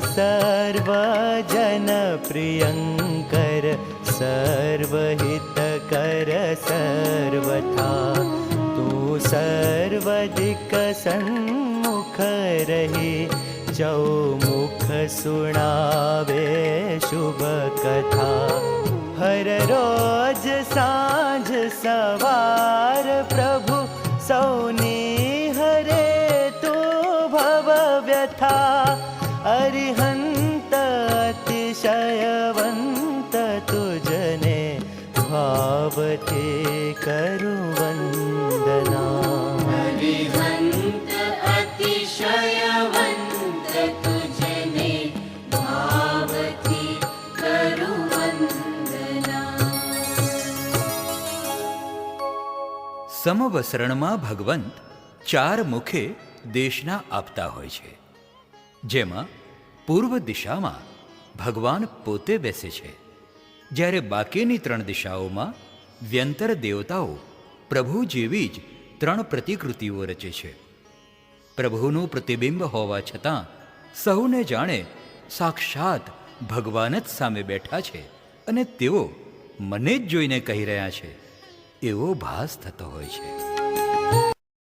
सर्वजन प्रियंकर सर्वहितकर सर्वथा तू सर्वदिक सन्मुख रही चौमुख सुनावे शुभ कथा हर रोज सांझ सवार प्रभु सौनी हरे तू भव व्यथा अरिहंत अतिशयवंत तुझने भावते करु वंदना अरिहंत अतिशयवंत तुझने भावते करु वंदना। સમવસરણમાં ભગવંત ચાર મુખે દેશના આપતા હોય છે, જેમાં પૂર્વ દિશામાં ભગવાન પોતે બેસે છે, જ્યારે બાકીની ત્રણ દિશાઓમાં વ્યંતર દેવતાઓ પ્રભુ જેવી જ ત્રણ પ્રતિકૃતિઓ રચે છે. પ્રભુનું પ્રતિબિંબ હોવા છતાં સહુને જાણે સાક્ષાત ભગવાન જ સામે બેઠા છે અને તેઓ મને જ જોઈને કહી રહ્યા છે એવો ભાસ થતો હોય છે.